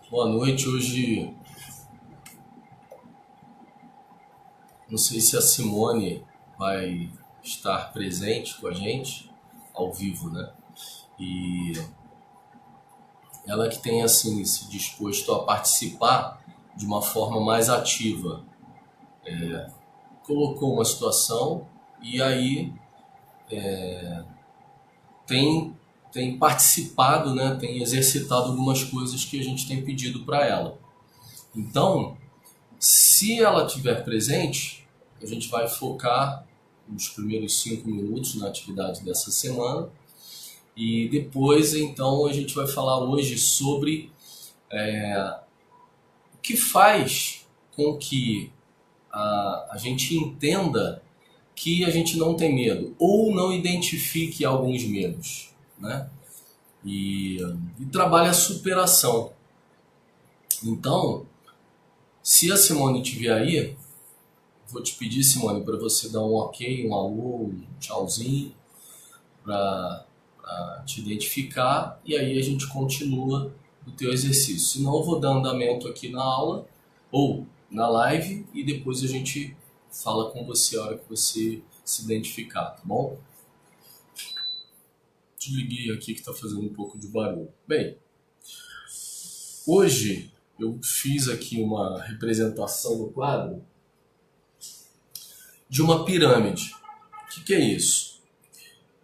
Boa noite. Hoje, não sei se a Simone vai estar presente com a gente, ao vivo, né? E ela que tem, assim, se disposto a participar de uma forma mais ativa. Colocou uma situação e aí tem, tem participado, né? Tem exercitado algumas coisas que a gente tem pedido para ela. Então, se ela estiver presente, a gente vai focar nos primeiros 5 minutos na atividade dessa semana e depois, então, a gente vai falar hoje sobre o que faz com que a gente entenda que a gente não tem medo ou não identifique alguns medos, né? E trabalha a superação. Então, se a Simone estiver aí, vou te pedir, Simone, para você dar um ok, um alô, um tchauzinho, para te identificar e aí a gente continua o teu exercício. Senão eu vou dar andamento aqui na aula ou na live e depois a gente fala com você a hora que você se identificar, tá bom? Desliguei aqui que está fazendo um pouco de barulho. Bem, hoje eu fiz aqui uma representação no quadro de uma pirâmide. O que é isso?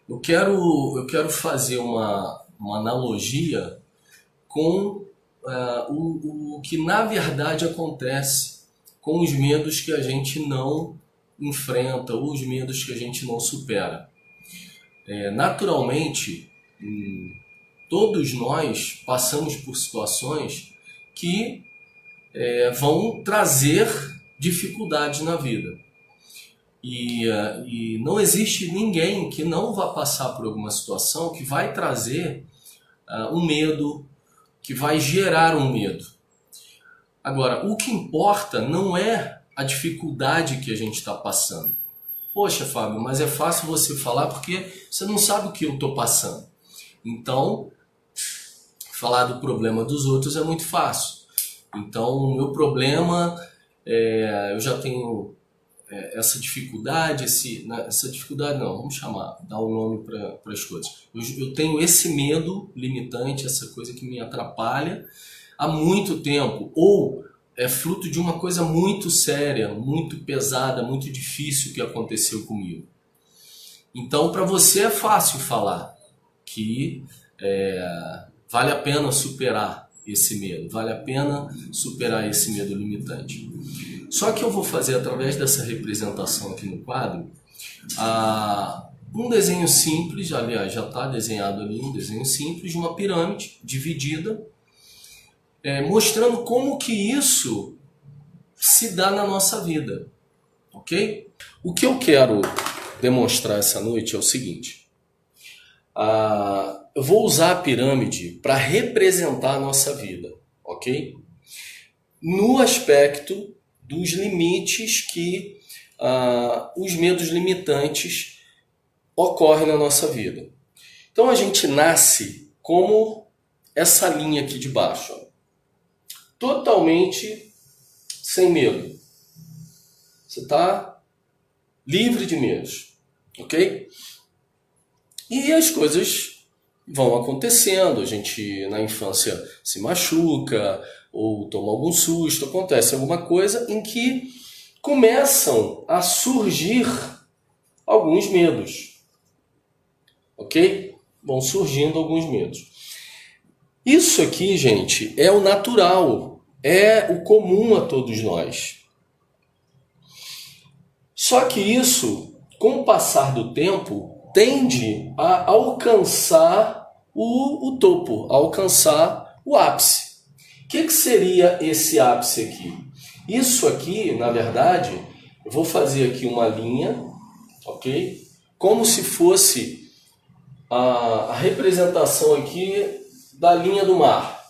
Eu quero fazer uma analogia com o que na verdade acontece com os medos que a gente não enfrenta ou os medos que a gente não supera. Naturalmente, todos nós passamos por situações que vão trazer dificuldades na vida. E não existe ninguém que não vá passar por alguma situação que vai trazer um medo, que vai gerar um medo. Agora, o que importa não é a dificuldade que a gente está passando. Poxa, Fábio, mas é fácil você falar porque você não sabe o que eu estou passando. Então, falar do problema dos outros é muito fácil. Então, o meu problema, eu já tenho essa dificuldade, essa dificuldade não, vamos chamar, dar um nome para as coisas. Eu tenho esse medo limitante, essa coisa que me atrapalha há muito tempo, ou é fruto de uma coisa muito séria, muito pesada, muito difícil que aconteceu comigo. Então, para você é fácil falar que vale a pena superar esse medo, vale a pena superar esse medo limitante. Só que eu vou fazer, através dessa representação aqui no quadro, um desenho simples, aliás, já está desenhado ali, um desenho simples de uma pirâmide dividida, mostrando como que isso se dá na nossa vida, ok? O que eu quero demonstrar essa noite é o seguinte. Eu vou usar a pirâmide para representar a nossa vida, ok? No aspecto dos limites que os medos limitantes ocorrem na nossa vida. Então a gente nasce como essa linha aqui de baixo, ó, totalmente sem medo. Você está livre de medos, ok? E as coisas vão acontecendo, a gente na infância se machuca ou toma algum susto, acontece alguma coisa em que começam a surgir alguns medos, ok? Vão surgindo alguns medos. Isso aqui, gente, é o natural, é o comum a todos nós. Só que isso, com o passar do tempo, tende a alcançar o topo, a alcançar o ápice. O que seria esse ápice aqui? Isso aqui, na verdade, eu vou fazer aqui uma linha, ok? Como se fosse a representação aqui da linha do mar.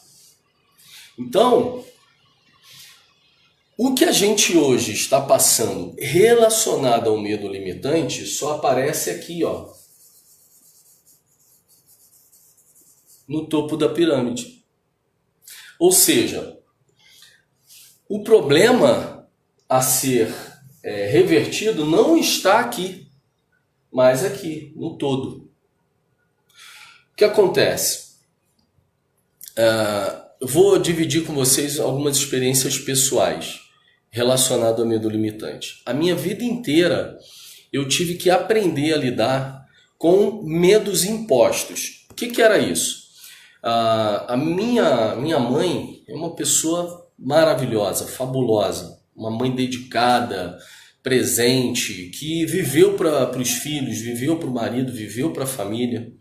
Então, o que a gente hoje está passando relacionado ao medo limitante só aparece aqui, ó, no topo da pirâmide. Ou seja, o problema a ser revertido não está aqui, mas aqui, no todo. O que acontece? Eu vou dividir com vocês algumas experiências pessoais relacionadas ao medo limitante. A minha vida inteira eu tive que aprender a lidar com medos impostos. O que era isso? A minha mãe é uma pessoa maravilhosa, fabulosa, uma mãe dedicada, presente, que viveu para os filhos, viveu para o marido, viveu para a família.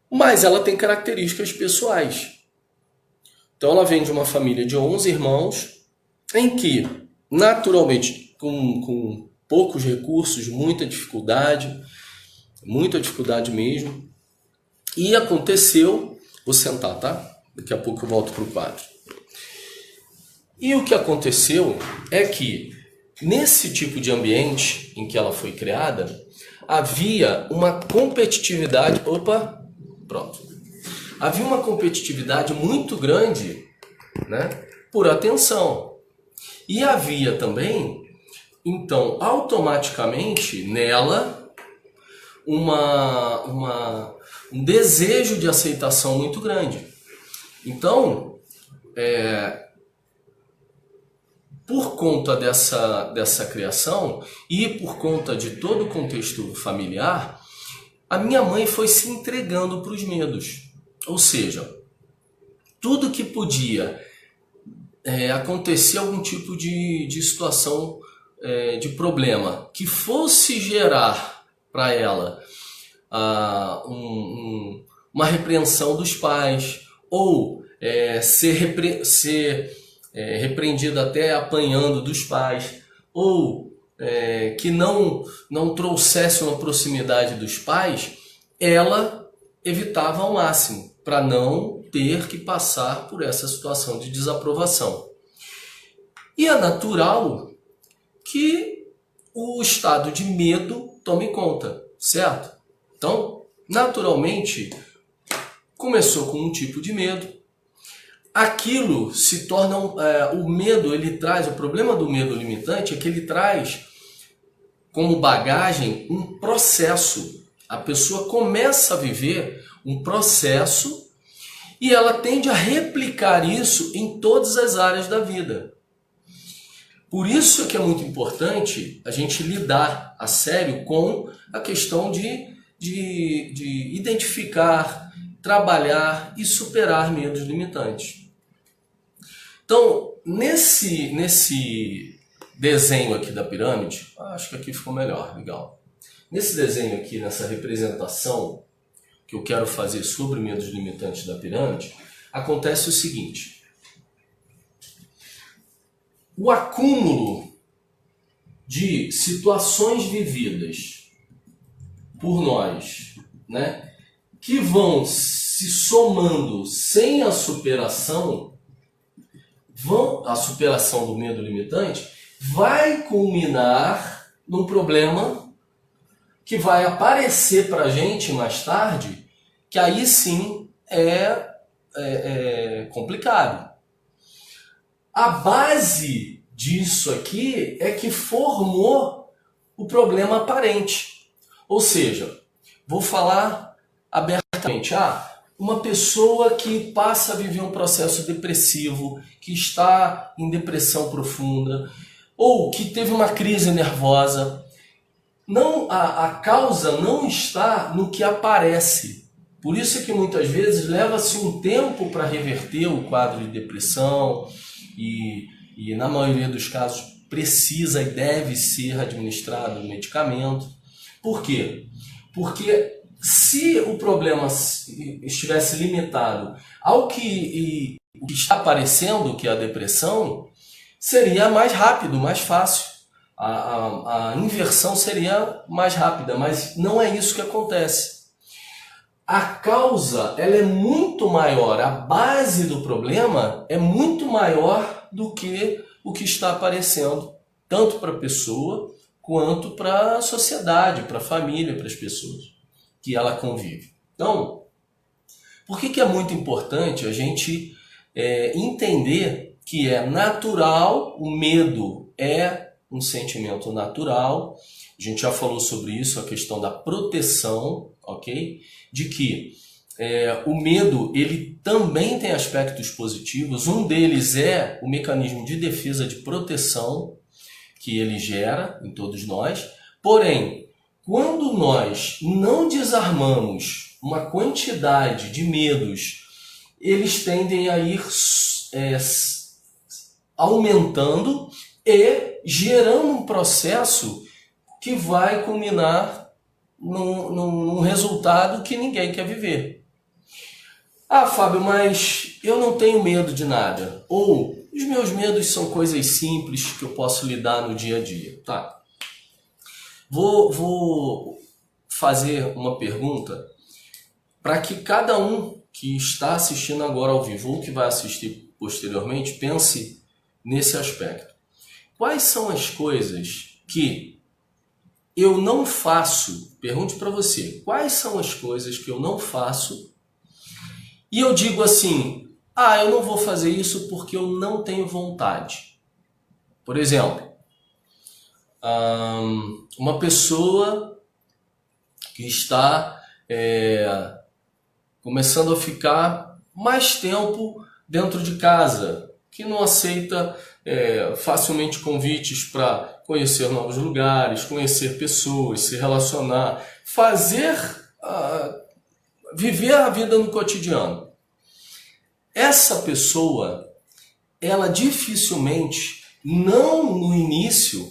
Mas ela tem características pessoais. Então ela vem de uma família de 11 irmãos, em que, naturalmente, com poucos recursos, muita dificuldade mesmo. E aconteceu, vou sentar, tá? Daqui a pouco eu volto para o quadro. E o que aconteceu é que, nesse tipo de ambiente em que ela foi criada, havia uma competitividade... Opa, pronto. Havia uma competitividade muito grande, né, por atenção. E havia também, então, automaticamente, nela, um desejo de aceitação muito grande. Então, por conta dessa criação e por conta de todo o contexto familiar, a minha mãe foi se entregando para os medos. Ou seja, tudo que podia acontecer algum tipo de situação, de problema, que fosse gerar para ela uma repreensão dos pais, ou ser repreendida até apanhando dos pais, ou que não trouxesse uma proximidade dos pais, ela evitava ao máximo, para não ter que passar por essa situação de desaprovação. E é natural que o estado de medo tome conta, certo? Então, naturalmente, começou com um tipo de medo. Aquilo se torna... o medo, ele traz... O problema do medo limitante é que ele traz como bagagem um processo. A pessoa começa a viver um processo e ela tende a replicar isso em todas as áreas da vida. Por isso que é muito importante a gente lidar a sério com a questão de identificar, trabalhar e superar medos limitantes. Então, nesse desenho aqui da pirâmide, acho que aqui ficou melhor, legal. Nesse desenho aqui, nessa representação que eu quero fazer sobre medos limitantes da pirâmide, acontece o seguinte: o acúmulo de situações vividas por nós, né, que vão se somando sem a superação do medo limitante, vai culminar num problema que vai aparecer para a gente mais tarde, que aí sim é complicado. A base disso aqui é que formou o problema aparente. Ou seja, vou falar abertamente, uma pessoa que passa a viver um processo depressivo, que está em depressão profunda, ou que teve uma crise nervosa, a causa não está no que aparece. Por isso é que muitas vezes leva-se um tempo para reverter o quadro de depressão e na maioria dos casos precisa e deve ser administrado o medicamento. Por quê? Porque se o problema estivesse limitado ao que está aparecendo, que é a depressão, seria mais rápido, mais fácil. A inversão seria mais rápida, mas não é isso que acontece. A causa, ela é muito maior, a base do problema é muito maior do que o que está aparecendo, tanto para a pessoa quanto para a sociedade, para a família, para as pessoas que ela convive. Então, por que é muito importante a gente entender que é natural, o medo é um sentimento natural. A gente já falou sobre isso, a questão da proteção, ok? De que o medo ele também tem aspectos positivos. Um deles é o mecanismo de defesa de proteção que ele gera em todos nós. Porém, quando nós não desarmamos uma quantidade de medos, eles tendem a ir aumentando e gerando um processo que vai culminar num resultado que ninguém quer viver. Ah, Fábio, mas eu não tenho medo de nada. Ou os meus medos são coisas simples que eu posso lidar no dia a dia. Tá. Vou fazer uma pergunta para que cada um que está assistindo agora ao vivo ou que vai assistir posteriormente pense nesse aspecto. Quais são as coisas que eu não faço? Pergunte para você. Quais são as coisas que eu não faço? E eu digo assim, eu não vou fazer isso porque eu não tenho vontade. Por exemplo, uma pessoa que está começando a ficar mais tempo dentro de casa, que não aceita facilmente convites para conhecer novos lugares, conhecer pessoas, se relacionar, viver a vida no cotidiano. Essa pessoa, ela dificilmente, não no início,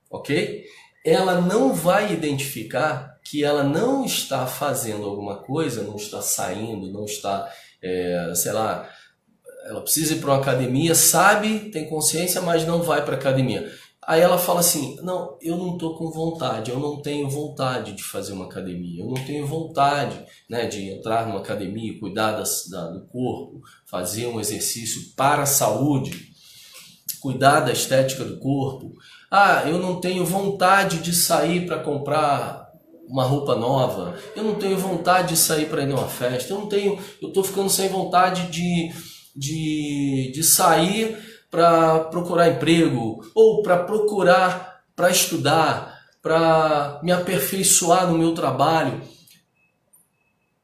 ok? Ela não vai identificar que ela não está fazendo alguma coisa, não está saindo, não está, sei lá, ela precisa ir para uma academia, sabe, tem consciência, mas não vai para a academia. Aí ela fala assim, não, eu não estou com vontade, eu não tenho vontade de fazer uma academia, eu não tenho vontade, né, de entrar numa academia, cuidar do corpo, fazer um exercício para a saúde, cuidar da estética do corpo. Eu não tenho vontade de sair para comprar uma roupa nova, eu não tenho vontade de sair para ir numa festa, eu estou ficando sem vontade de sair para procurar emprego, ou para estudar, para me aperfeiçoar no meu trabalho.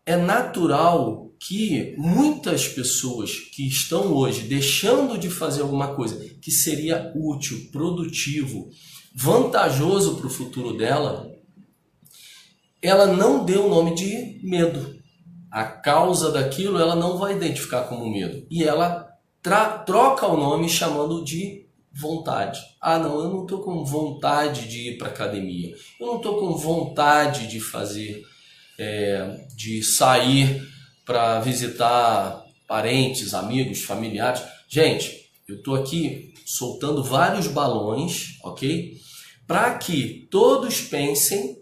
É natural que muitas pessoas que estão hoje deixando de fazer alguma coisa que seria útil, produtivo, vantajoso para o futuro dela, ela não dê o nome de medo. A causa daquilo ela não vai identificar como medo. E ela troca o nome chamando de vontade. Não, eu não estou com vontade de ir para a academia. Eu não estou com vontade de fazer, de sair para visitar parentes, amigos, familiares. Gente, eu estou aqui soltando vários balões, ok? Para que todos pensem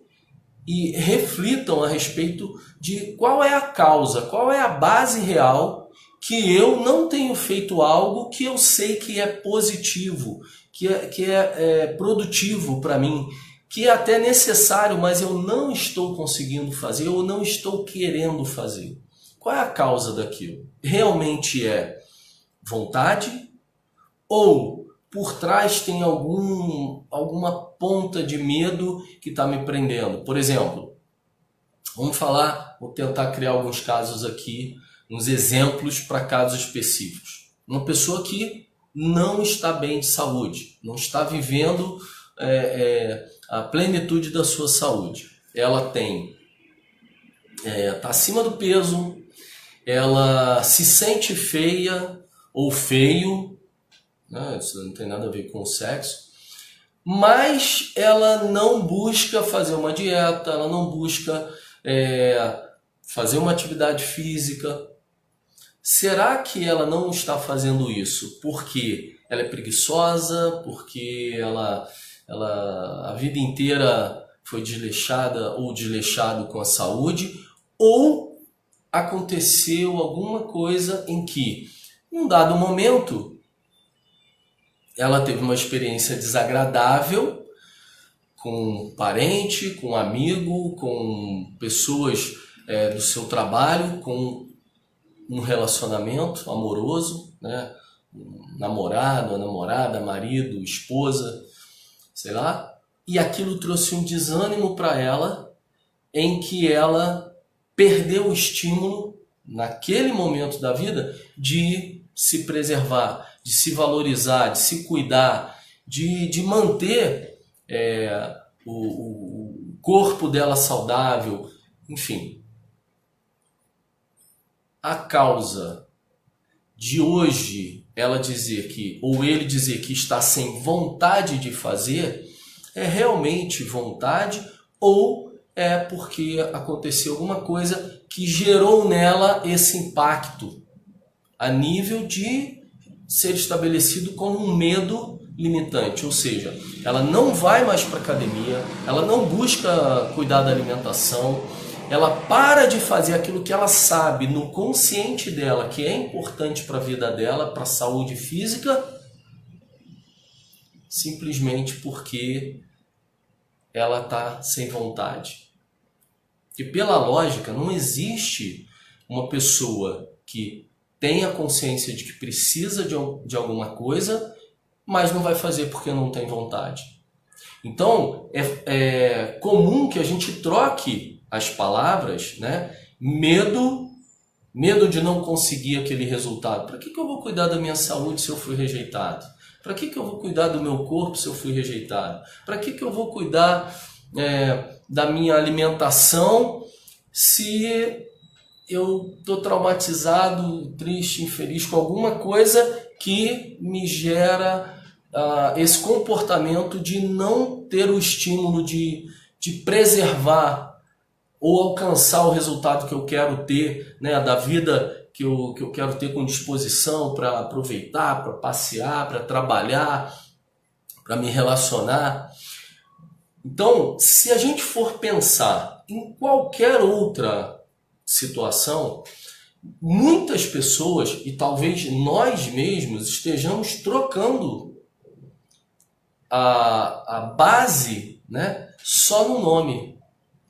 e reflitam a respeito de qual é a causa, qual é a base real que eu não tenho feito algo que eu sei que é positivo, que é produtivo para mim, que é até necessário, mas eu não estou conseguindo fazer ou não estou querendo fazer. Qual é a causa daquilo? Realmente é vontade ou por trás tem alguma ponta de medo que está me prendendo? Por exemplo, vou tentar criar alguns casos aqui, uns exemplos para casos específicos. Uma pessoa que não está bem de saúde, não está vivendo a plenitude da sua saúde. Ela está acima do peso, ela se sente feia ou feio, né? Isso não tem nada a ver com o sexo, mas ela não busca fazer uma dieta, ela não busca fazer uma atividade física. Será que ela não está fazendo isso porque ela é preguiçosa, porque ela a vida inteira foi desleixada ou desleixado com a saúde, ou aconteceu alguma coisa em que, em um dado momento, ela teve uma experiência desagradável com um parente, com um amigo, com pessoas do seu trabalho, com um relacionamento amoroso, né? Um namorado, uma namorada, marido, esposa, sei lá, e aquilo trouxe um desânimo para ela, em que ela perdeu o estímulo, naquele momento da vida, de se preservar, de se valorizar, de se cuidar, de manter o corpo dela saudável, enfim. A causa de hoje ela dizer que, ou ele dizer que está sem vontade de fazer, é realmente vontade ou é porque aconteceu alguma coisa que gerou nela esse impacto a nível de ser estabelecido como um medo limitante, ou seja, ela não vai mais para a academia, ela não busca cuidar da alimentação, ela para de fazer aquilo que ela sabe no consciente dela que é importante para a vida dela, para a saúde física, simplesmente porque ela está sem vontade. E pela lógica, não existe uma pessoa que tenha consciência de que precisa de alguma coisa, mas não vai fazer porque não tem vontade. Então, é comum que a gente troque as palavras, né? Medo de não conseguir aquele resultado. Para que eu vou cuidar da minha saúde se eu fui rejeitado? Para que eu vou cuidar do meu corpo se eu fui rejeitado? Para que eu vou cuidar da minha alimentação se eu estou traumatizado, triste, infeliz com alguma coisa que me gera esse comportamento de não ter o estímulo de preservar ou alcançar o resultado que eu quero ter, né, da vida que eu quero ter com disposição para aproveitar, para passear, para trabalhar, para me relacionar. Então, se a gente for pensar em qualquer outra situação, muitas pessoas, e talvez nós mesmos, estejamos trocando a base, né, só no nome.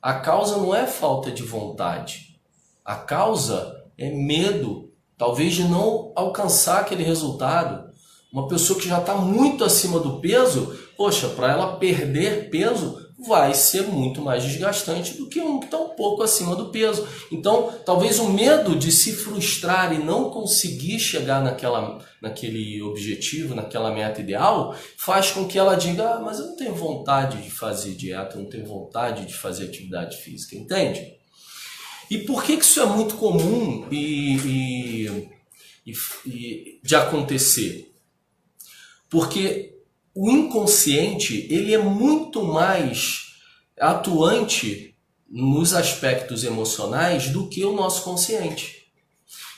A causa não é falta de vontade. A causa é medo, talvez de não alcançar aquele resultado. Uma pessoa que já está muito acima do peso, poxa, para ela perder peso vai ser muito mais desgastante do que um que está um pouco acima do peso. Então, talvez o medo de se frustrar e não conseguir chegar naquele objetivo, naquela meta ideal, faz com que ela diga, mas eu não tenho vontade de fazer dieta, eu não tenho vontade de fazer atividade física, entende? E por que isso é muito comum de acontecer? Porque o inconsciente, ele é muito mais atuante nos aspectos emocionais do que o nosso consciente.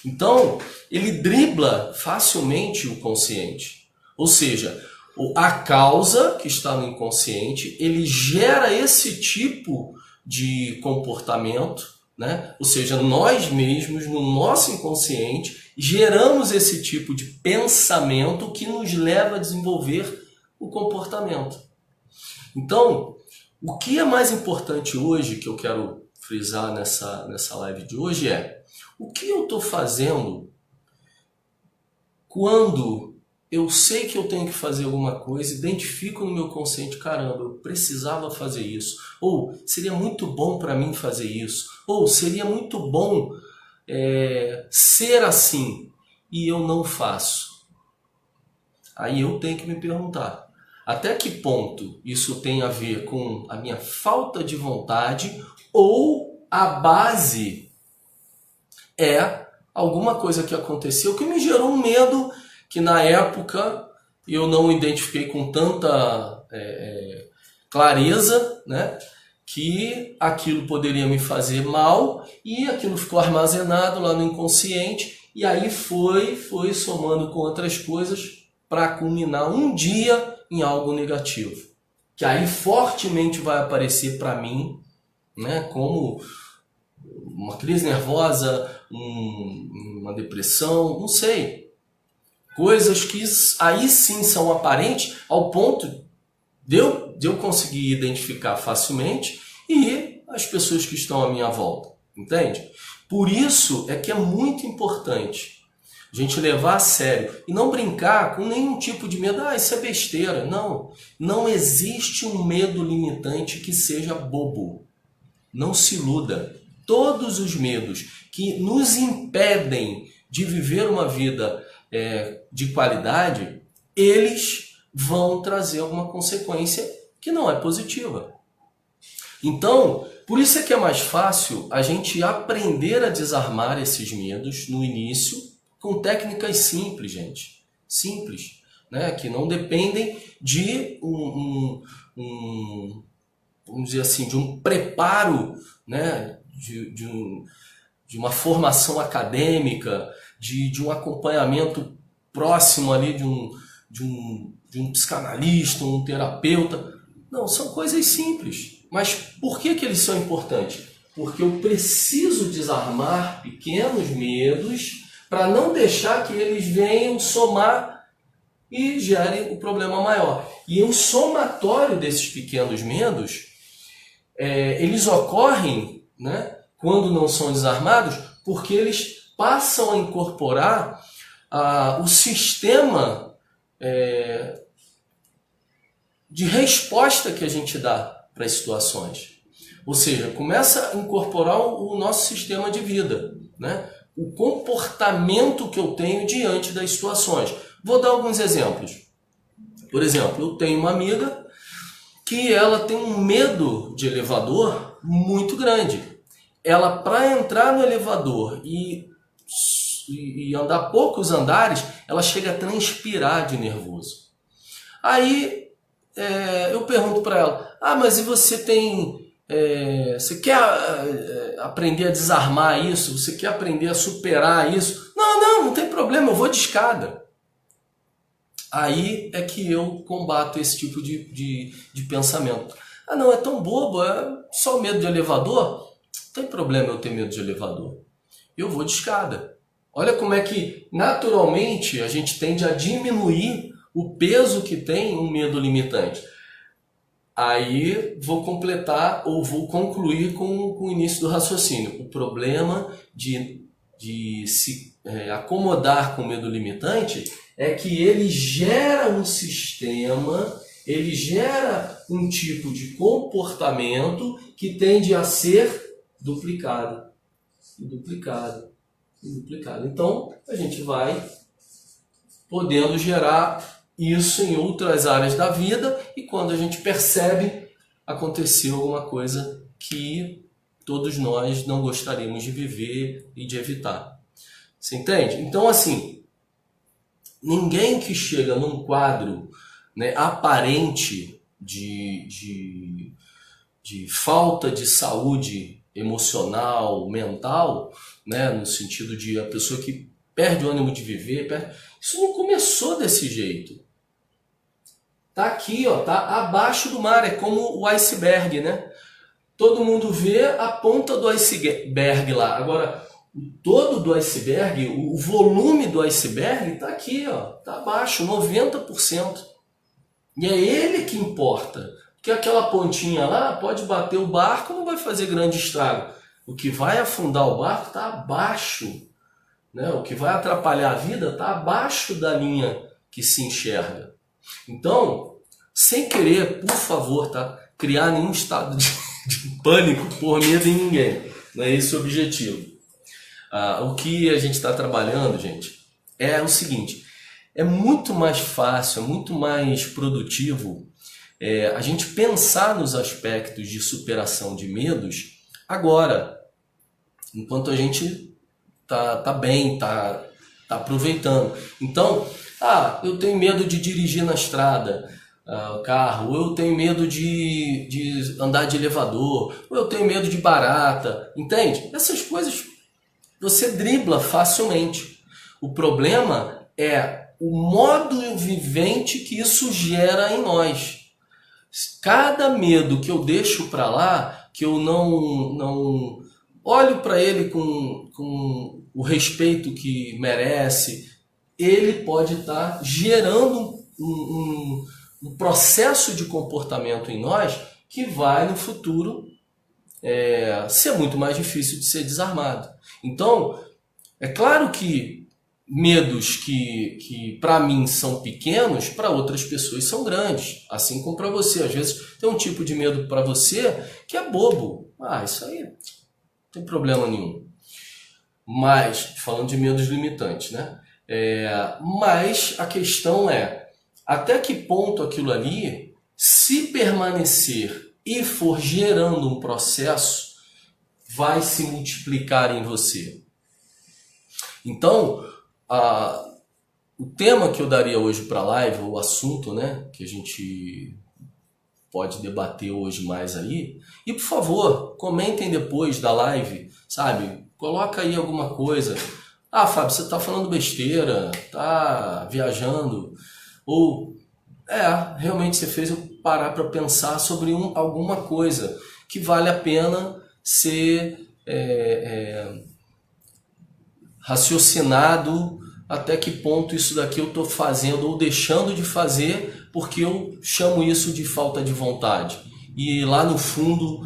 Então, ele dribla facilmente o consciente. Ou seja, a causa que está no inconsciente, ele gera esse tipo de comportamento, né? Ou seja, nós mesmos, no nosso inconsciente, geramos esse tipo de pensamento que nos leva a desenvolver o comportamento. Então, o que é mais importante hoje, que eu quero frisar nessa live de hoje, é o que eu estou fazendo quando eu sei que eu tenho que fazer alguma coisa, identifico no meu consciente, caramba, eu precisava fazer isso, ou seria muito bom para mim fazer isso, ou seria muito bom ser assim, e eu não faço. Aí eu tenho que me perguntar, até que ponto isso tem a ver com a minha falta de vontade ou a base é alguma coisa que aconteceu que me gerou um medo que na época eu não identifiquei com tanta clareza, né? Que aquilo poderia me fazer mal e aquilo ficou armazenado lá no inconsciente e aí foi somando com outras coisas para culminar um dia em algo negativo, que aí fortemente vai aparecer para mim, né, como uma crise nervosa, uma depressão, não sei. Coisas que aí sim são aparentes ao ponto de eu conseguir identificar facilmente e as pessoas que estão à minha volta, entende? Por isso é que é muito importante A gente levar a sério e não brincar com nenhum tipo de medo. Ah, isso é besteira. Não, não existe um medo limitante que seja bobo. Não se iluda. Todos os medos que nos impedem de viver uma vida de qualidade, eles vão trazer alguma consequência que não é positiva. Então, por isso é que é mais fácil a gente aprender a desarmar esses medos no início, com técnicas simples, gente. Simples, né? Que não dependem de vamos dizer assim, de um preparo, né? De uma formação acadêmica, de um acompanhamento próximo ali de um psicanalista, um terapeuta. Não, são coisas simples. Mas por que eles são importantes? Porque eu preciso desarmar pequenos medos para não deixar que eles venham somar e gerem o problema maior. E o somatório desses pequenos medos, eles ocorrem, né, quando não são desarmados, porque eles passam a incorporar o sistema de resposta que a gente dá para as situações. Ou seja, começa a incorporar o nosso sistema de vida, né? O comportamento que eu tenho diante das situações. Vou dar alguns exemplos. Por exemplo, eu tenho uma amiga que ela tem um medo de elevador muito grande. Ela, para entrar no elevador e andar poucos andares, ela chega a transpirar de nervoso. Aí eu pergunto para ela, mas e você você quer aprender a desarmar isso? Você quer aprender a superar isso? Não tem problema, eu vou de escada. Aí é que eu combato esse tipo de pensamento. Não, é tão bobo, é só medo de elevador? Não tem problema eu ter medo de elevador. Eu vou de escada. Olha como é que, naturalmente, a gente tende a diminuir o peso que tem um medo limitante. Aí vou completar ou vou concluir com o início do raciocínio. O problema de se acomodar com o medo limitante é que ele gera um sistema, ele gera um tipo de comportamento que tende a ser duplicado. Então, a gente vai podendo gerar isso em outras áreas da vida e quando a gente percebe, aconteceu alguma coisa que todos nós não gostaríamos de viver e de evitar. Você entende? Então, assim, ninguém que chega num quadro, né, aparente de falta de saúde emocional, mental, né, no sentido de a pessoa que perde o ânimo de viver, isso não começou desse jeito. Tá aqui, ó, tá abaixo do mar, é como o iceberg, né? Todo mundo vê a ponta do iceberg lá. Agora, o todo do iceberg, o volume do iceberg tá aqui, ó, tá abaixo, 90%. E é ele que importa. Porque aquela pontinha lá pode bater o barco, não vai fazer grande estrago. O que vai afundar o barco está abaixo, né? O que vai atrapalhar a vida está abaixo da linha que se enxerga. Então, sem querer, por favor, tá? Criar nenhum estado de pânico por medo em ninguém. Não é esse o objetivo. O que a gente está trabalhando, gente, é o seguinte. É muito mais fácil, é muito mais produtivo a gente pensar nos aspectos de superação de medos agora, enquanto a gente tá bem, tá aproveitando. Então, eu tenho medo de dirigir na estrada, o carro, ou eu tenho medo de andar de elevador, ou eu tenho medo de barata, entende? Essas coisas você dribla facilmente. O problema é o modo vivente que isso gera em nós. Cada medo que eu deixo para lá, que eu não olho para ele com o respeito que merece, ele pode estar gerando um processo de comportamento em nós que vai no futuro ser muito mais difícil de ser desarmado. Então, é claro que medos que para mim são pequenos, para outras pessoas são grandes, assim como para você. Às vezes tem um tipo de medo para você que é bobo. Isso aí não tem problema nenhum. Mas, falando de medos limitantes, né? Mas a questão é, até que ponto aquilo ali, se permanecer e for gerando um processo, vai se multiplicar em você. Então, o tema que eu daria hoje para a live, o assunto, né, que a gente pode debater hoje mais aí, e por favor, comentem depois da live, sabe? Coloca aí alguma coisa. Fábio, você está falando besteira, tá viajando, ou realmente você fez eu parar para pensar sobre alguma coisa que vale a pena ser raciocinado, até que ponto isso daqui eu estou fazendo ou deixando de fazer porque eu chamo isso de falta de vontade. E lá no fundo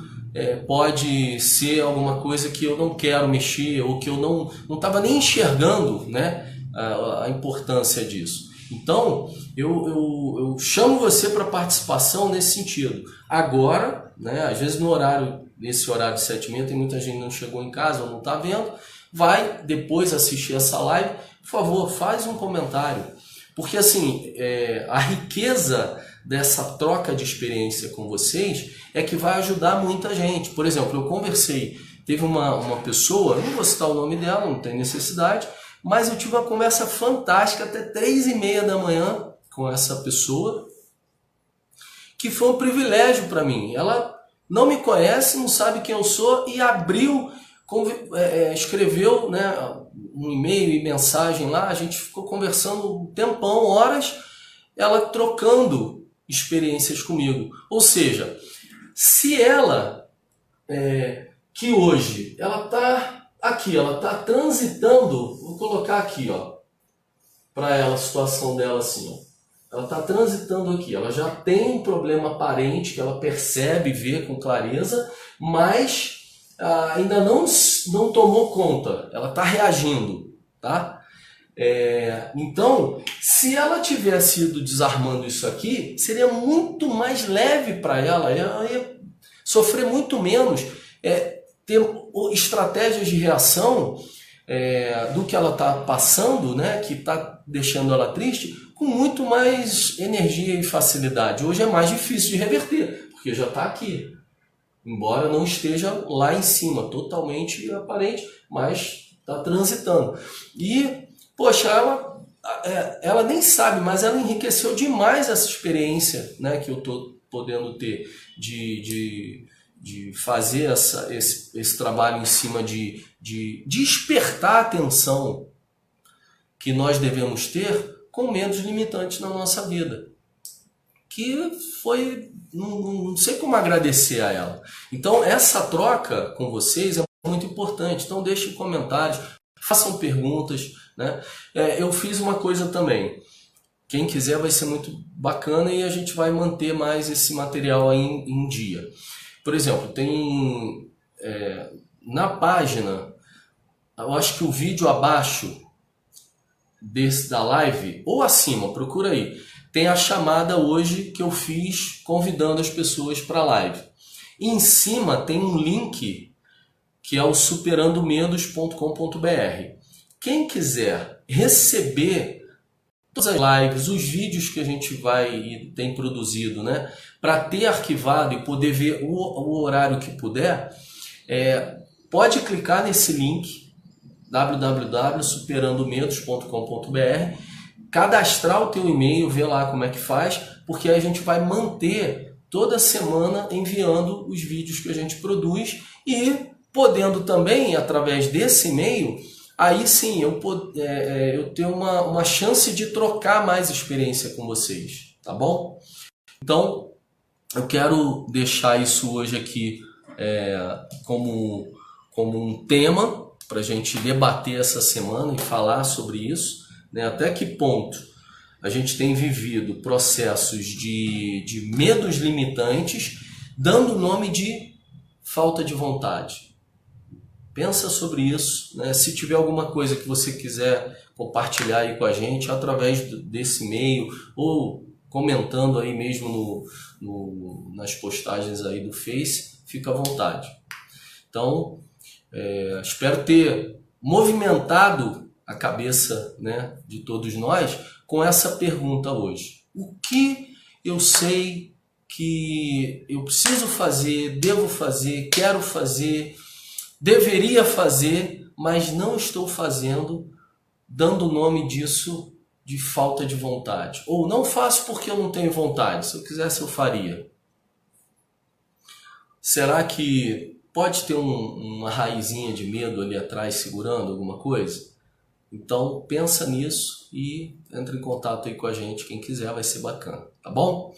pode ser alguma coisa que eu não quero mexer ou que eu não estava nem enxergando, né, a importância disso. Então, eu chamo você para participação nesse sentido. Agora, né, às vezes nesse horário de 7h30, tem muita gente que não chegou em casa ou não está vendo, vai depois assistir essa live, por favor, faz um comentário. Porque assim, a riqueza dessa troca de experiência com vocês é que vai ajudar muita gente. Por exemplo, eu conversei, teve uma pessoa, não vou citar o nome dela, não tem necessidade, mas eu tive uma conversa fantástica até 3h30 da manhã com essa pessoa, que foi um privilégio para mim. Ela não me conhece, não sabe quem eu sou e escreveu, né, um e-mail e mensagem lá, a gente ficou conversando um tempão, horas, ela trocando experiências comigo. Ou seja, se ela, que hoje, ela está aqui, ela está transitando, vou colocar aqui, para ela a situação dela assim, ela está transitando aqui, ela já tem um problema aparente que ela percebe, vê com clareza, mas ainda não tomou conta, ela está reagindo, tá? Então, se ela tivesse ido desarmando isso aqui, seria muito mais leve para ela ia sofrer muito menos, ter estratégias de reação do que ela está passando, né, que está deixando ela triste, com muito mais energia e facilidade. Hoje é mais difícil de reverter, porque já está aqui. Embora não esteja lá em cima, totalmente aparente, mas está transitando. E, poxa, ela nem sabe, mas ela enriqueceu demais essa experiência, né, que eu estou podendo ter de fazer esse trabalho em cima de despertar a atenção que nós devemos ter com medos limitantes na nossa vida. Que foi, não sei como agradecer a ela. Então essa troca com vocês é muito importante, então deixem comentários, façam perguntas, né? Eu fiz uma coisa também, quem quiser vai ser muito bacana e a gente vai manter mais esse material aí em dia. Por exemplo, tem na página, eu acho que o vídeo abaixo da live, ou acima, procura aí, tem a chamada hoje que eu fiz convidando as pessoas para a live. E em cima tem um link que é o superandomedos.com.br. Quem quiser receber todas as lives, os vídeos que a gente tem produzido, né, para ter arquivado e poder ver o horário que puder, pode clicar nesse link www.superandomedos.com.br, cadastrar o teu e-mail, ver lá como é que faz, porque aí a gente vai manter toda semana enviando os vídeos que a gente produz e podendo também, através desse e-mail, aí sim eu ter uma chance de trocar mais experiência com vocês, tá bom? Então, eu quero deixar isso hoje aqui como um tema para a gente debater essa semana e falar sobre isso, né? Até que ponto a gente tem vivido processos de medos limitantes, dando o nome de falta de vontade. Pensa sobre isso, né? Se tiver alguma coisa que você quiser compartilhar aí com a gente através desse e-mail ou comentando aí mesmo nas postagens aí do Face, fica à vontade. Então, espero ter movimentado a cabeça, né, de todos nós com essa pergunta hoje. O que eu sei que eu preciso fazer, devo fazer, quero fazer, deveria fazer, mas não estou fazendo, dando o nome disso de falta de vontade. Ou não faço porque eu não tenho vontade, se eu quisesse eu faria. Será que pode ter uma raizinha de medo ali atrás segurando alguma coisa? Então pensa nisso e entra em contato aí com a gente, quem quiser, vai ser bacana, tá bom?